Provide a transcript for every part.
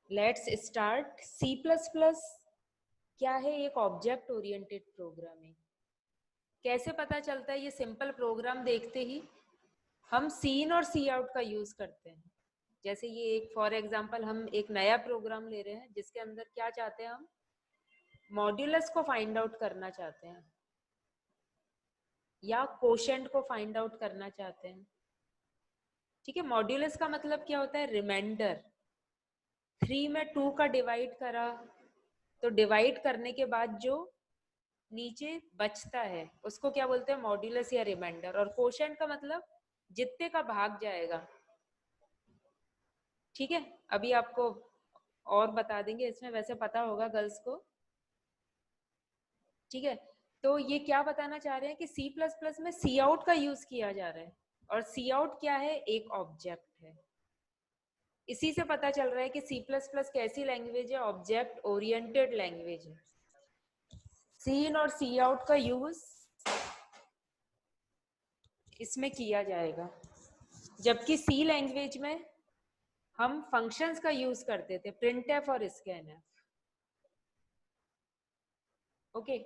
Let's start. C plus plus क्या है? एक ऑब्जेक्ट ओरिएंटेड प्रोग्रामिंग। कैसे पता चलता है? ये सिंपल प्रोग्राम देखते ही हम सीन और सी आउट का यूज करते हैं। जैसे ये एक फॉर एग्जांपल हम एक नया प्रोग्राम ले रहे हैं जिसके अंदर क्या चाहते हैं, हम मॉड्यूलस को फाइंड आउट करना चाहते हैं या कोशेंट को फाइंड आउट करना चाहते हैं। ठीक है, मॉड्यूलस का मतलब क्या होता है? रिमाइंडर। 3 में 2 का डिवाइड करा तो डिवाइड करने के बाद जो नीचे बचता है उसको क्या बोलते हैं? मॉड्यूलस या रिमाइंडर। और कोशेंट का मतलब जितने का भाग जाएगा। ठीक है, अभी आपको और बता देंगे, इसमें वैसे पता होगा गर्ल्स को। ठीक है, तो ये क्या बताना चाह रहे हैं कि सी प्लस प्लस में सी आउट का यूज किया जा रहा है। और सी आउट क्या है? एक ऑब्जेक्ट है। इसी से पता चल रहा है कि सी प्लस प्लस कैसी लैंग्वेज है? ऑब्जेक्ट ओरिएंटेड लैंग्वेज है। सीन और सी आउट का यूज इसमें किया जाएगा, जबकि सी लैंग्वेज में हम फंक्शंस का यूज करते थे, प्रिंटफ और स्कैनफ। ओके,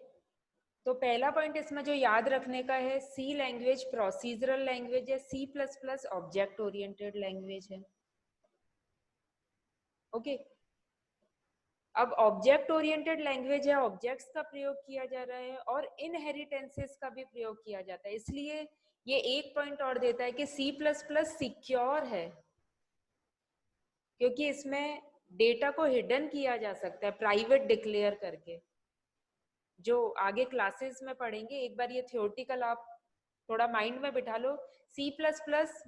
तो पहला पॉइंट इसमें जो याद रखने का है, सी लैंग्वेज प्रोसीजरल लैंग्वेज है, C plus plus object oriented language है। ओके, अब ऑब्जेक्ट ओरिएंटेड लैंग्वेज है, ऑब्जेक्ट्स का प्रयोग किया जा रहा है और इनहेरिटेंसेस का भी प्रयोग किया जाता है। इसलिए ये एक पॉइंट और देता है कि सी प्लस प्लस सिक्योर है, क्योंकि इसमें डेटा को हिडन किया जा सकता है प्राइवेट डिक्लेयर करके। जो आगे क्लासेस में पढ़ेंगे, एक बार ये थियोरटिकल आप थोड़ा माइंड में बिठा लो। C plus plus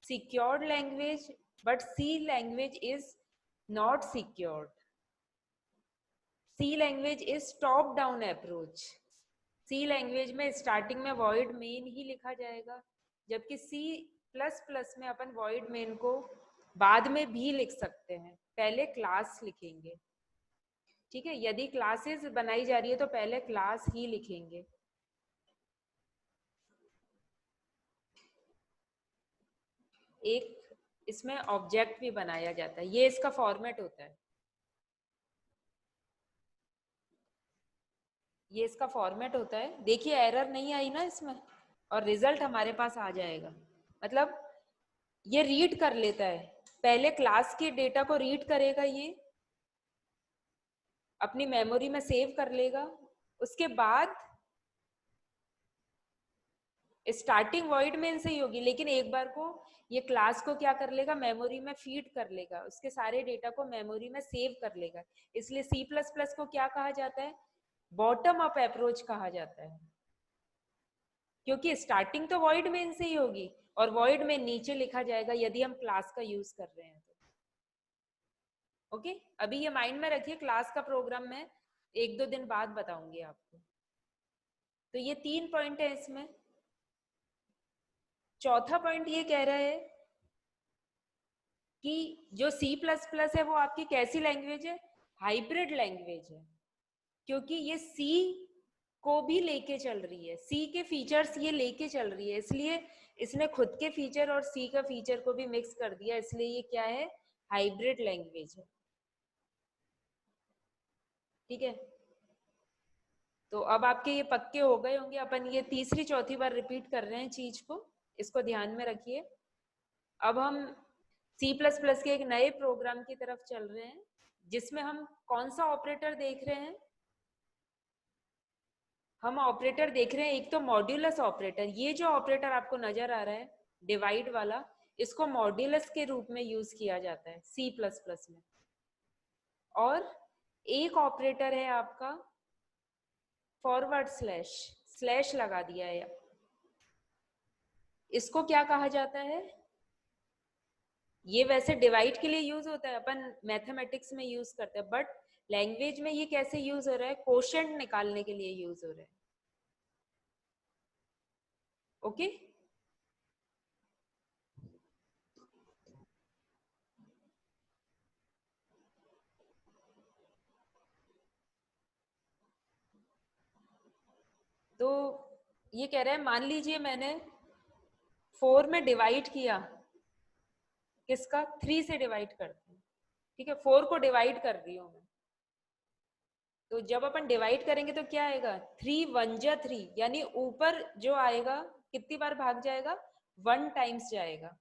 secured language, but C language is not secured. C language is top down approach. C language में स्टार्टिंग में वॉइड मेन ही लिखा जाएगा, जबकि सी प्लस प्लस में अपन वॉइड मेन को बाद में भी लिख सकते हैं, पहले क्लास लिखेंगे। ठीक है, यदि क्लासेस बनाई जा रही है तो पहले क्लास ही लिखेंगे। एक इसमें ऑब्जेक्ट भी बनाया जाता है, ये इसका फॉर्मेट होता है। ये इसका फॉर्मेट होता है। देखिए एरर नहीं आई ना इसमें, और रिजल्ट हमारे पास आ जाएगा। मतलब ये रीड कर लेता है, पहले क्लास के डेटा को रीड करेगा, ये अपनी मेमोरी में सेव कर लेगा। उसके बाद स्टार्टिंग वॉइड मेन से ही होगी, लेकिन एक बार को ये क्लास को क्या कर लेगा? मेमोरी में फीड कर लेगा, उसके सारे डेटा को मेमोरी में सेव कर लेगा। इसलिए सी प्लस प्लस को क्या कहा जाता है? बॉटम अप अप्रोच कहा जाता है, क्योंकि स्टार्टिंग तो वॉइड मेन से ही होगी और वॉइड में नीचे लिखा जाएगा यदि हम क्लास का यूज कर रहे हैं तो। ओके, अभी ये माइंड में रखिए, क्लास का प्रोग्राम मैं 1-2 दिन बाद बताऊंगी आपको। तो ये 3 पॉइंट है इसमें। चौथा पॉइंट ये कह रहा है कि जो सी प्लस प्लस है वो आपकी कैसी लैंग्वेज है? हाइब्रिड लैंग्वेज है, क्योंकि ये सी को भी लेके चल रही है, सी के फीचर्स ये लेके चल रही है, इसलिए इसने खुद के फीचर और सी का फीचर को भी मिक्स कर दिया, इसलिए ये क्या है? हाइब्रिड लैंग्वेज है। ठीक है, तो अब आपके ये पक्के हो गए होंगे। अपन ये तीसरी चौथी बार रिपीट कर रहे हैं चीज को, इसको ध्यान में रखिए। अब हम सी प्लस प्लस के एक नए प्रोग्राम की तरफ चल रहे हैं, जिसमें हम कौन सा ऑपरेटर देख रहे हैं? हम ऑपरेटर देख रहे हैं एक तो मॉड्यूलस ऑपरेटर। ये जो ऑपरेटर आपको नजर आ रहा है डिवाइड वाला, इसको मॉड्यूलस के रूप में यूज किया जाता है सी प्लस प्लस में। और एक ऑपरेटर है आपका फॉरवर्ड स्लैश, स्लैश लगा दिया है, इसको क्या कहा जाता है? ये वैसे डिवाइड के लिए यूज होता है, अपन मैथमेटिक्स में यूज करते हैं, बट लैंग्वेज में ये कैसे यूज हो रहा है? कोशेंट निकालने के लिए यूज हो रहा है। ओके, तो ये कह रहा है, मान लीजिए मैंने 4 में डिवाइड किया, किसका? 3 से डिवाइड करते हैं। ठीक है, 4 को डिवाइड कर रही हूँ मैं। तो जब अपन डिवाइड करेंगे तो क्या आएगा, 3 1 जा 3, यानी ऊपर जो आएगा कितनी बार भाग जाएगा, 1 टाइम्स जाएगा,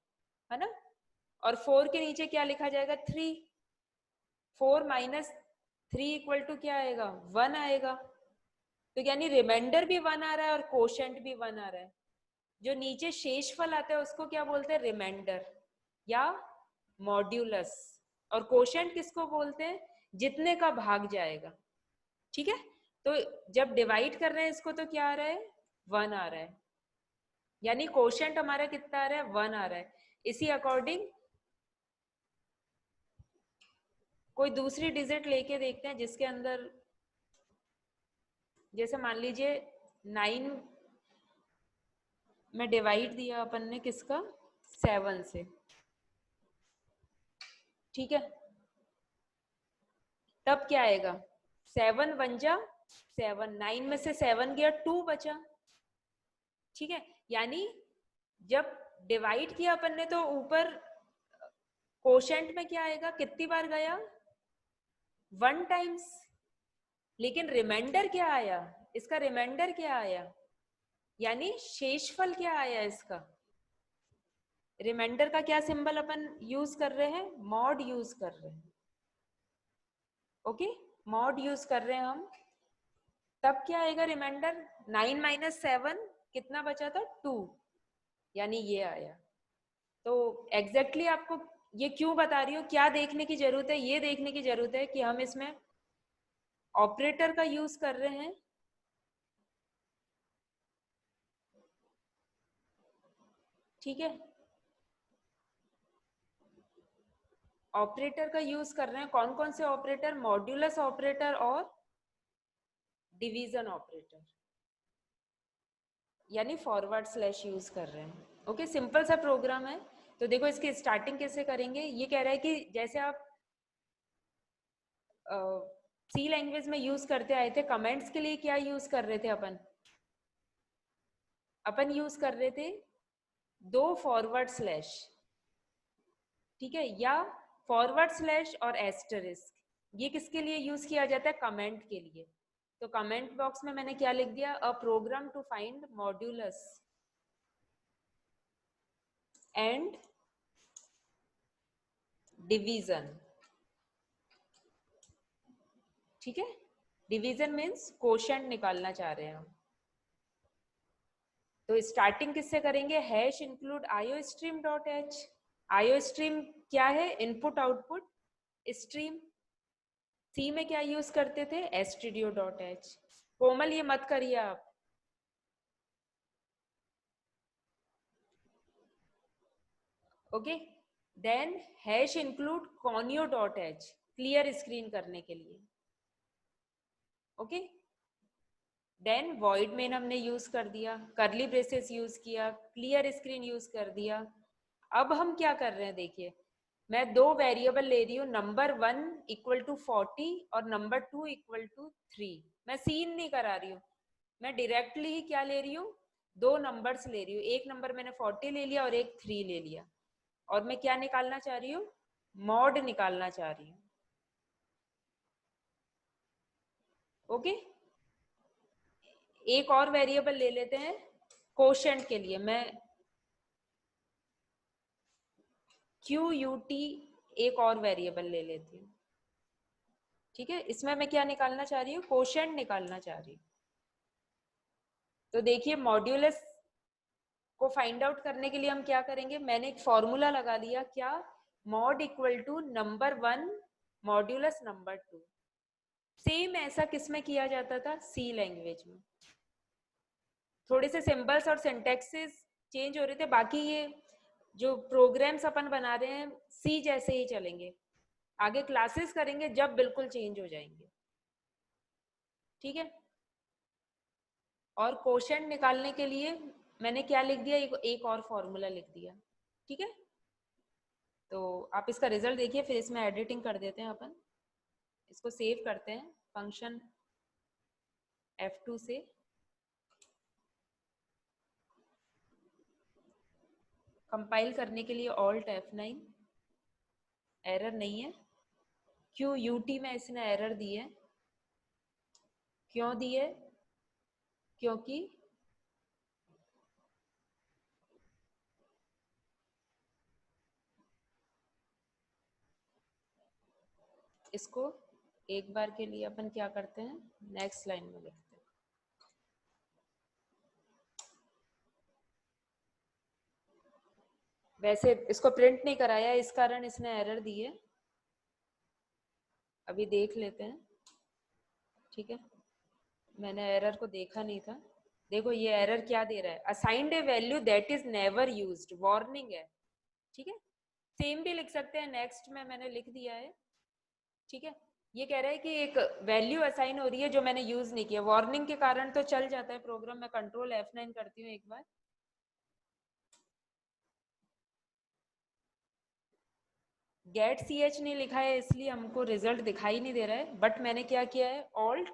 है ना। और 4 के नीचे क्या लिखा जाएगा, 3। 4 माइनस 3 इक्वल टू क्या आएगा, 1 आएगा। तो यानी रिमाइंडर भी 1 आ रहा है और कोशेंट भी 1 आ रहा है। जो नीचे शेषफल आता है उसको क्या बोलते हैं, रिमाइंडर या मॉड्यूलस। और कोशेंट किसको बोलते हैं, जितने का भाग जाएगा। ठीक है, तो जब डिवाइड कर रहे हैं इसको तो क्या आ रहा है, 1 आ रहा है, यानी कोशेंट हमारा कितना आ रहा है, 1 आ रहा है। इसी अकॉर्डिंग कोई दूसरी डिजिट लेके देखते हैं जिसके अंदर, जैसे मान लीजिए 9 में डिवाइड दिया अपन ने किसका, 7 से। ठीक है, तब क्या आएगा, 7 1 जा 7, 9 में से 7 गया, 2 बचा। ठीक है, यानी जब डिवाइड किया अपन ने तो ऊपर कोशेंट में क्या आएगा, कितनी बार गया, 1 टाइम्स। लेकिन रिमाइंडर क्या आया, इसका रिमाइंडर क्या आया, यानी शेषफल क्या आया इसका। रिमाइंडर का क्या सिंबल अपन यूज कर रहे हैं, मॉड यूज कर रहे हैं। ओके, मॉड यूज कर रहे हैं हम। तब क्या आएगा रिमाइंडर, 9 माइनस 7 कितना बचा था, 2, यानी ये आया। तो एग्जैक्टली आपको ये क्यों बता रही हूँ, क्या देखने की जरूरत है, ये देखने की जरूरत है कि हम इसमें ऑपरेटर का यूज कर रहे हैं। ठीक है, ऑपरेटर का यूज कर रहे हैं, कौन कौन से ऑपरेटर, मॉड्यूलस ऑपरेटर और डिवीजन ऑपरेटर, यानी फॉरवर्ड स्लैश यूज कर रहे हैं। ओके, सिंपल सा प्रोग्राम है। तो देखो इसकी स्टार्टिंग कैसे करेंगे, ये कह रहा है कि जैसे आप सी लैंग्वेज में यूज करते आए थे, कमेंट्स के लिए क्या यूज कर रहे थे अपन, अपन यूज कर रहे थे 2 फॉरवर्ड स्लैश। ठीक है, या फॉरवर्ड स्लैश और एस्टरिस्क, ये किसके लिए यूज किया जाता है, कमेंट के लिए। तो कमेंट बॉक्स में मैंने क्या लिख दिया, a program to find modulus and division. ठीक है, डिवीजन मीन्स कोशेंट निकालना चाह रहे हैं हम। तो स्टार्टिंग किससे करेंगे, hash include IO stream dot H. IO stream क्या है, इनपुट आउटपुट स्ट्रीम। सी में क्या यूज करते थे, एसटीडियो डॉट एच। कोमल ये मत करिए आप। Okay, then hash include conio dot H, clear screen करने के लिए। ओके, देन वॉइड मेन हमने यूज कर दिया, करली ब्रेसेस यूज किया, क्लियर स्क्रीन यूज कर दिया। अब हम क्या कर रहे हैं, देखिए मैं 2 वेरिएबल ले रही हूँ, नंबर 1 इक्वल टू 40 और नंबर 2 इक्वल टू 3। मैं सीन नहीं करा रही हूँ, मैं डायरेक्टली ही क्या ले रही हूँ, 2 नंबर्स ले रही हूँ। एक नंबर मैंने 40 ले लिया और एक 3 ले लिया, और मैं क्या निकालना चाह रही हूँ, मॉड निकालना चाह रही हूँ। ओके, एक और वेरिएबल ले लेते हैं कोशेंट के लिए, मैं क्यू यू टी एक और वेरिएबल ले लेती हूँ। ठीक है, इसमें मैं क्या निकालना चाह रही हूँ, कोशेंट निकालना चाह रही हूँ। तो देखिए मॉड्यूलस को फाइंड आउट करने के लिए हम क्या करेंगे, मैंने एक फॉर्मूला लगा दिया, क्या, mod equal to number 1 modulus number 2। Same ऐसा किसमें किया जाता था, सी लैंग्वेज में। थोड़े से सिंबल्स और सिंटैक्सेस चेंज हो रहे थे, बाकी ये जो प्रोग्राम्स अपन बना रहे हैं सी जैसे ही चलेंगे। आगे क्लासेस करेंगे जब बिल्कुल चेंज हो जाएंगे। ठीक है, और क्वोशंट निकालने के लिए मैंने क्या लिख दिया, एक और फॉर्मूला लिख दिया। ठीक है, तो आप इसका रिजल्ट देखिए, फिर इसमें एडिटिंग कर देते हैं अपन। इसको सेव करते हैं फंक्शन F2 से। कंपाइल करने के लिए ऑल्ट F9, एरर नहीं है। क्यू यूटी में इसने एरर दी है। क्यों दी है? क्योंकि इसको एक बार के लिए अपन क्या करते हैं, नेक्स्ट लाइन में लिखते हैं। वैसे इसको प्रिंट नहीं कराया, इस कारण इसने एरर दी है। अभी देख लेते हैं, ठीक है। मैंने एरर को देखा नहीं था। देखो ये एरर क्या दे रहा है, assigned A value that is never used, warning है, ठीक है। सेम भी लिख सकते हैं, नेक्स्ट में मैंने लिख दिया है, ठीक है। ये कह रहा है कि एक वैल्यू असाइन हो रही है जो मैंने यूज नहीं किया, वार्निंग के कारण तो चल जाता है प्रोग्राम। मैं कंट्रोल F9 करती हूँ एक बार। गेट ch नहीं लिखा है इसलिए हमको रिजल्ट दिखाई नहीं दे रहा है, बट मैंने क्या किया है, ऑल्ट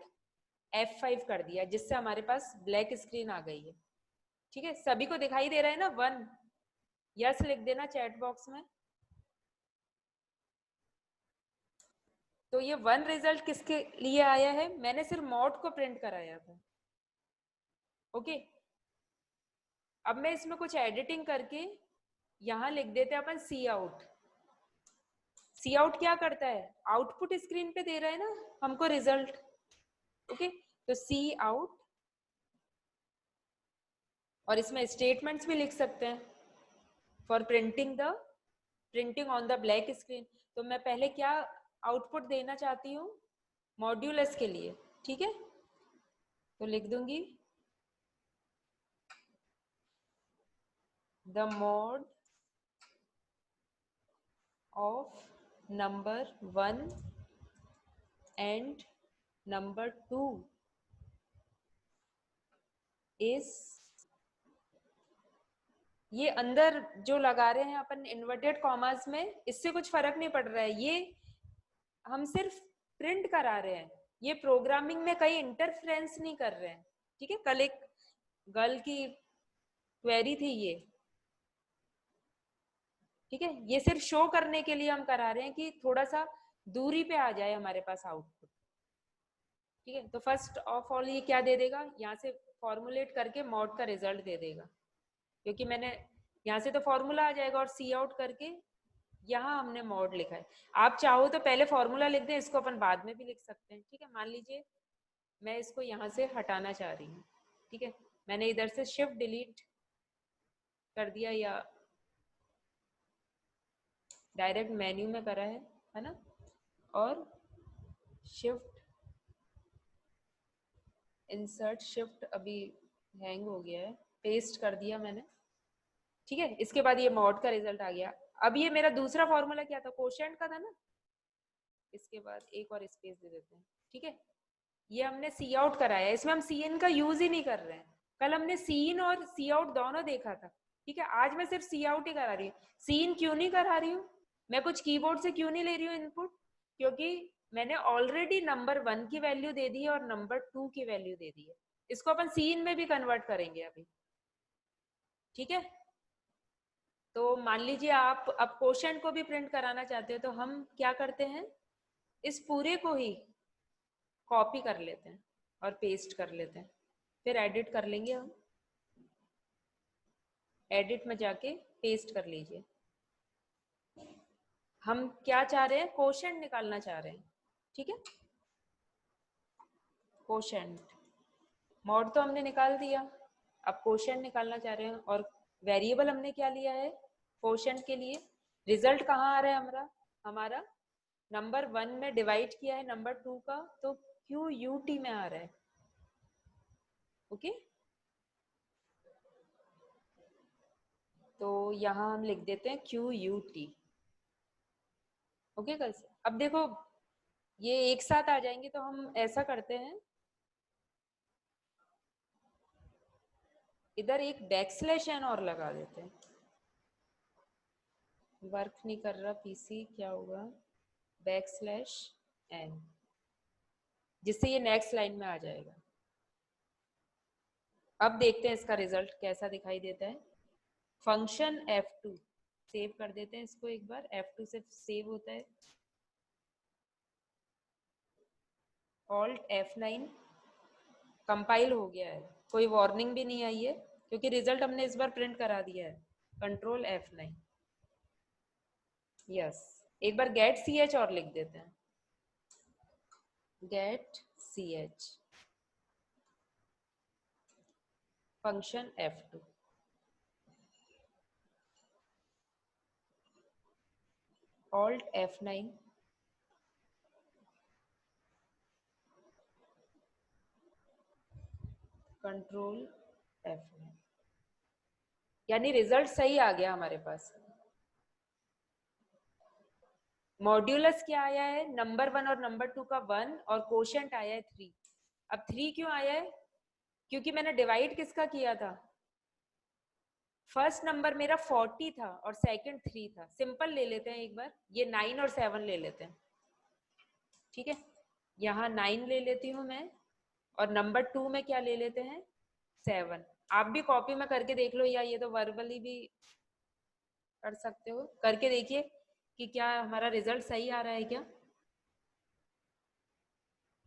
F5 कर दिया, जिससे हमारे पास ब्लैक स्क्रीन आ गई है, ठीक है। सभी को दिखाई दे रहा है ना? 1 यस लिख देना चैट बॉक्स में। तो ये 1 रिजल्ट किसके लिए आया है? मैंने सिर्फ मॉड को प्रिंट कराया था, ओके। अब मैं इसमें कुछ एडिटिंग करके यहाँ लिख देते हैं अपन सी आउट। सी आउट क्या करता है, आउटपुट स्क्रीन पे दे रहा है ना हमको रिजल्ट, ओके। तो सी आउट, और इसमें स्टेटमेंट्स भी लिख सकते हैं for printing on the black screen. तो मैं पहले क्या आउटपुट देना चाहती हूँ मॉड्यूलस के लिए, ठीक है। तो लिख दूंगी the mode of number 1 and number 2 is, ये अंदर जो लगा रहे हैं अपन इन्वर्टेड कॉमास में, इससे कुछ फर्क नहीं पड़ रहा है, ये हम सिर्फ प्रिंट करा रहे हैं, ये प्रोग्रामिंग में कहीं इंटरफेरेंस नहीं कर रहे हैं, ठीक है। कल एक गर्ल की क्वेरी थी ये, ठीक है। ये सिर्फ शो करने के लिए हम करा रहे हैं कि थोड़ा सा दूरी पे आ जाए हमारे पास आउटपुट, ठीक है। तो फर्स्ट ऑफ ऑल ये क्या दे देगा, यहाँ से फॉर्मुलेट करके मॉड का रिजल्ट दे देगा, क्योंकि मैंने यहाँ से तो फॉर्मूला आ जाएगा, और सी आउट करके यहाँ हमने मॉड लिखा है। आप चाहो तो पहले फॉर्मूला लिख दें, इसको अपन बाद में भी लिख सकते हैं, ठीक है। मान लीजिए मैं इसको यहाँ से हटाना चाह रही हूँ, ठीक है। मैंने इधर से शिफ्ट डिलीट कर दिया, या डायरेक्ट मेन्यू में करा है ना, और शिफ्ट इंसर्ट शिफ्ट, अभी हैंग हो गया है, पेस्ट कर दिया मैंने, ठीक है। इसके बाद ये मॉड का रिजल्ट आ गया। अब ये मेरा दूसरा फॉर्मूला क्या था, कोशेंट का था ना, इसके बाद एक और स्पेस दे देते हैं, ठीक है। ये हमने सी आउट कराया है, इसमें हम सी इन का यूज ही नहीं कर रहे हैं। कल हमने सी इन और सी आउट दोनों देखा था, ठीक है। आज मैं सिर्फ सी आउट ही करा रही हूँ। सी इन क्यों नहीं करा रही हूँ, मैं कुछ कीबोर्ड से क्यों नहीं ले रही हूँ इनपुट, क्योंकि मैंने ऑलरेडी नंबर 1 की वैल्यू दे दी है और नंबर 2 की वैल्यू दे दी है। इसको अपन सी इन में भी कन्वर्ट करेंगे अभी, ठीक है। तो मान लीजिए आप अब क्वोशंट को भी प्रिंट कराना चाहते हो, तो हम क्या करते हैं, इस पूरे को ही कॉपी कर लेते हैं और पेस्ट कर लेते हैं, फिर एडिट कर लेंगे हम। एडिट में जाके पेस्ट कर लीजिए। हम क्या चाह रहे हैं, क्वोशंट निकालना चाह रहे हैं, ठीक है। क्वोशंट मॉड तो हमने निकाल दिया, अब क्वोशंट निकालना चाह रहे हैं, और वेरिएबल हमने क्या लिया है क्वोशंट के लिए। रिजल्ट कहाँ आ रहा है हमारा, हमारा नंबर 1 में डिवाइड किया है नंबर 2 का, तो क्यू यू टी में आ रहा है, ओके। तो यहाँ हम लिख देते हैं क्यू यू टी, ओके। कल से अब देखो ये एक साथ आ जाएंगे, तो हम ऐसा करते हैं, इधर एक बैकस्लैश एन और लगा देते हैं। वर्क नहीं कर रहा पीसी, क्या होगा, बैकस्लैश एन, जिससे ये नेक्स्ट लाइन में आ जाएगा। अब देखते हैं इसका रिजल्ट कैसा दिखाई देता है। फंक्शन F2 सेव कर देते हैं इसको एक बार, F2 से सेव होता है। ऑल्ट F9 कंपाइल हो गया है, कोई वार्निंग भी नहीं आई है क्योंकि रिजल्ट हमने इस बार प्रिंट करा दिया है। Control F9, yes. एक बार गेट ch और लिख देते हैं, get ch function F2, alt F9 control F9, यानी रिजल्ट सही आ गया हमारे पास। मॉड्यूलस क्या आया है, नंबर 1 और नंबर 2 का 1 और कोशेंट आया है 3। अब 3 क्यों आया है, क्योंकि मैंने डिवाइड किसका किया था, फर्स्ट नंबर मेरा 40 था और सेकंड 3 था। सिंपल ले लेते हैं एक बार, ये 9 और 7 ले लेते हैं, ठीक है। यहाँ 9 ले लेती हूँ मैं और नंबर 2 में क्या ले लेते हैं, 7। आप भी कॉपी में करके देख लो, या ये तो वर्बली भी कर सकते हो, करके देखिए कि क्या हमारा रिजल्ट सही आ रहा है क्या।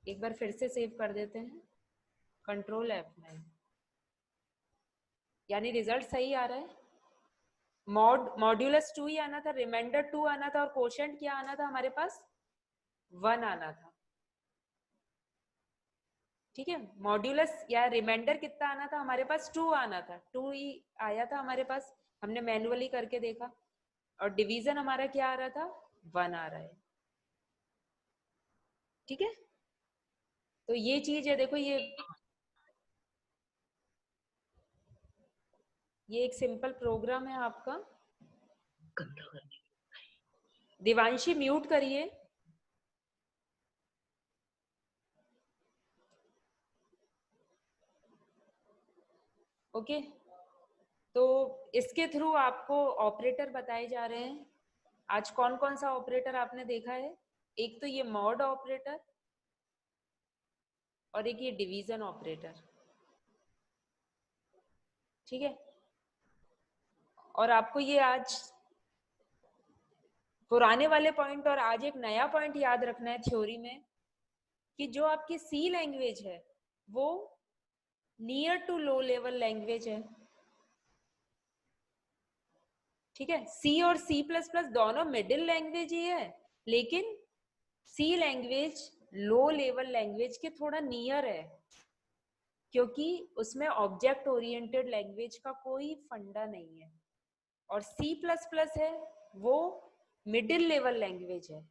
एक बार फिर से सेव कर देते हैं, कंट्रोल F9, यानी रिजल्ट सही आ रहा है। मॉड्यूलस 2 ही आना था, रिमाइंडर 2 आना था और कोशेंट क्या आना था हमारे पास, 1 आना था, ठीक है। मॉड्यूलस या रिमाइंडर कितना आना था हमारे पास, 2 आना था, 2 ही आया था हमारे पास, हमने मैन्युअली करके देखा। और डिवीजन हमारा क्या आ रहा था, 1 आ रहा है, ठीक है। तो ये चीज है, देखो ये एक सिंपल प्रोग्राम है आपका। दिवांशी म्यूट करिए। ओके, तो इसके थ्रू आपको ऑपरेटर बताए जा रहे हैं। आज कौन कौन सा ऑपरेटर आपने देखा है, एक तो ये मॉड ऑपरेटर और एक ये डिवीजन ऑपरेटर, ठीक है। और आपको ये आज पुराने वाले पॉइंट और आज एक नया पॉइंट याद रखना है थ्योरी में, कि जो आपकी सी लैंग्वेज है वो near to low level language है, ठीक है। सी और सी प्लस प्लस दोनों मिडिल लैंग्वेज ही है, लेकिन C language low level language के थोड़ा नियर है, क्योंकि उसमें ऑब्जेक्ट ओरिएंटेड लैंग्वेज का कोई फंडा नहीं है। और सी प्लस प्लस है वो मिडिल लेवल लैंग्वेज है,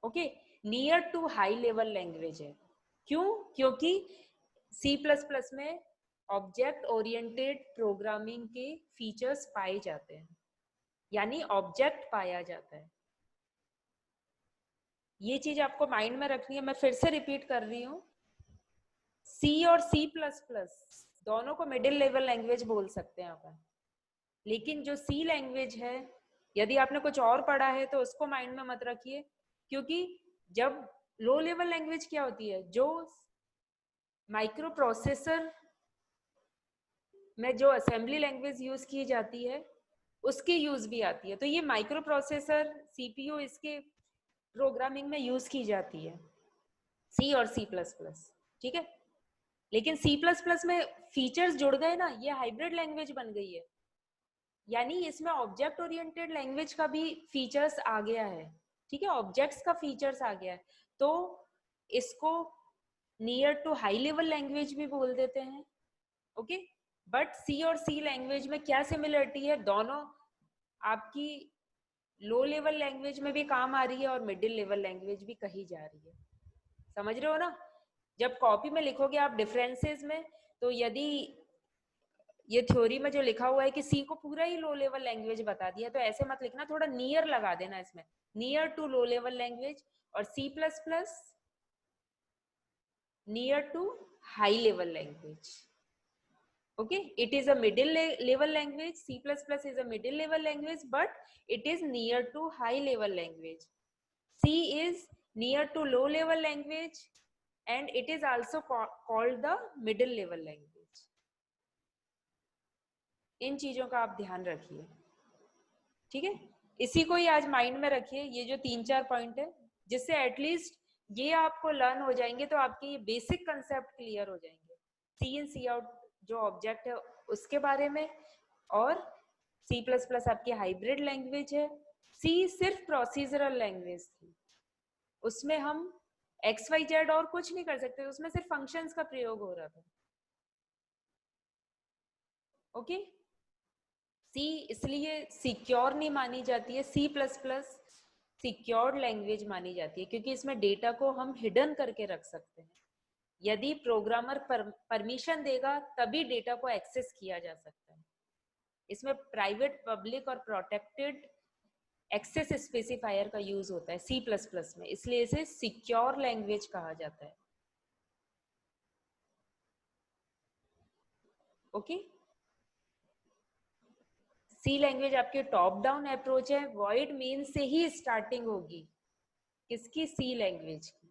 okay, near to high level language है। क्यों, क्योंकि सी प्लस प्लस में ऑब्जेक्ट ओरिएंटेड प्रोग्रामिंग के फीचर्स पाए जाते हैं, यानी ऑब्जेक्ट पाया जाता है। ये चीज आपको माइंड में रखनी है, मैं फिर से रिपीट कर रही हूँ। सी और सी प्लस प्लस दोनों को मिडिल लेवल लैंग्वेज बोल सकते हैं अपन, लेकिन जो सी लैंग्वेज है, यदि आपने कुछ और पढ़ा है तो उसको माइंड में मत रखिए, क्योंकि जब लो लेवल लैंग्वेज क्या होती है, जो माइक्रो प्रोसेसर में जो असेंबली लैंग्वेज यूज की जाती है उसकी यूज भी आती है। तो ये माइक्रो प्रोसेसर सीपीयू इसके प्रोग्रामिंग में यूज की जाती है, सी और सी प्लस प्लस, ठीक है। लेकिन सी प्लस प्लस में फीचर्स जुड़ गए ना, ये हाइब्रिड लैंग्वेज बन गई है, यानी इसमें ऑब्जेक्ट ओरिएंटेड लैंग्वेज का भी फीचर्स आ गया है, ठीक है, ऑब्जेक्ट्स का फीचर्स आ गया है। तो इसको near to high level language भी बोल देते हैं, ओके। बट सी और सी लैंग्वेज में क्या सिमिलरिटी है, दोनों आपकी लो लेवल लैंग्वेज में भी काम आ रही है और मिडिल लेवल लैंग्वेज भी कही जा रही है, समझ रहे हो ना। जब कॉपी में लिखोगे आप डिफरेंसेस में, तो यदि ये थ्योरी में जो लिखा हुआ है कि सी को पूरा ही लो लेवल लैंग्वेज बता दिया, तो ऐसे मत लिखना, थोड़ा नियर लगा देना इसमें, near to low level language. और C plus plus near to high level language, okay, it is a middle level language. C++ is a middle level language, but it is near to high level language. C is near to low level language, and it is also called the middle level language. इन चीजों का आप ध्यान रखिए, ठीक है। इसी को ही आज माइंड में रखिए, ये जो 3-4 पॉइंट है जिससे एटलीस्ट ये आपको लर्न हो जाएंगे तो आपके ये बेसिक कंसेप्ट क्लियर हो जाएंगे, सी इन सी आउट जो ऑब्जेक्ट है उसके बारे में। और सी प्लस प्लस आपकी हाइब्रिड लैंग्वेज है। सी सिर्फ प्रोसीजरल लैंग्वेज थी, उसमें हम एक्स वाई जेड और कुछ नहीं कर सकते, उसमें सिर्फ फंक्शंस का प्रयोग हो रहा था। ओके, सी इसलिए सिक्योर नहीं मानी जाती है, C plus plus secured language मानी जाती है क्योंकि इसमें डेटा को हम हिडन करके रख सकते हैं। यदि प्रोग्रामर परमिशन देगा तभी डेटा को एक्सेस किया जा सकता है। इसमें प्राइवेट, पब्लिक और प्रोटेक्टेड एक्सेस स्पेसिफायर का यूज होता है सी प्लस प्लस में, इसलिए इसे सिक्योर लैंग्वेज कहा जाता है। ओके, सी लैंग्वेज आपके टॉप डाउन अप्रोच है, वॉइड मेन से ही स्टार्टिंग होगी किसकी, सी लैंग्वेज की।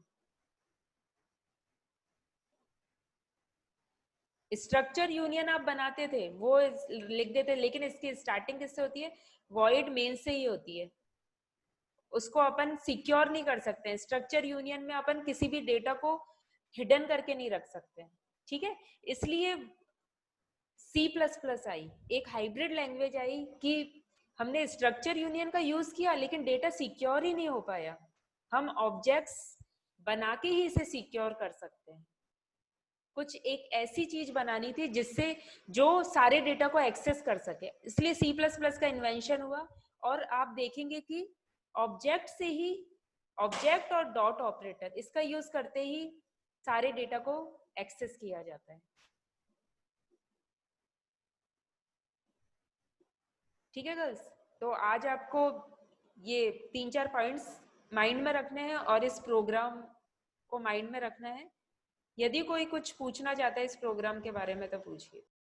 स्ट्रक्चर यूनियन आप बनाते थे वो लिख देते, लेकिन इसकी स्टार्टिंग किससे होती है, वॉइड मेन से ही होती है। उसको अपन सिक्योर नहीं कर सकते हैं, स्ट्रक्चर यूनियन में अपन किसी भी डेटा को हिडन करके नहीं रख सकते हैं। ठीक है, इसलिए सी प्लस प्लस आई, एक हाइब्रिड लैंग्वेज आई कि हमने स्ट्रक्चर यूनियन का यूज किया लेकिन डेटा सिक्योर ही नहीं हो पाया। हम ऑब्जेक्ट्स बना के ही इसे सिक्योर कर सकते हैं। कुछ एक ऐसी चीज बनानी थी जिससे जो सारे डेटा को एक्सेस कर सके, इसलिए सी प्लस प्लस का इन्वेंशन हुआ। और आप देखेंगे कि ऑब्जेक्ट से ही, ऑब्जेक्ट और डॉट ऑपरेटर इसका यूज करते ही सारे डेटा को एक्सेस किया जाता है। ठीक है गर्ल्स, तो आज आपको ये 3-4 पॉइंट्स माइंड में रखने हैं और इस प्रोग्राम को माइंड में रखना है। यदि कोई कुछ पूछना चाहता है इस प्रोग्राम के बारे में तो पूछिए।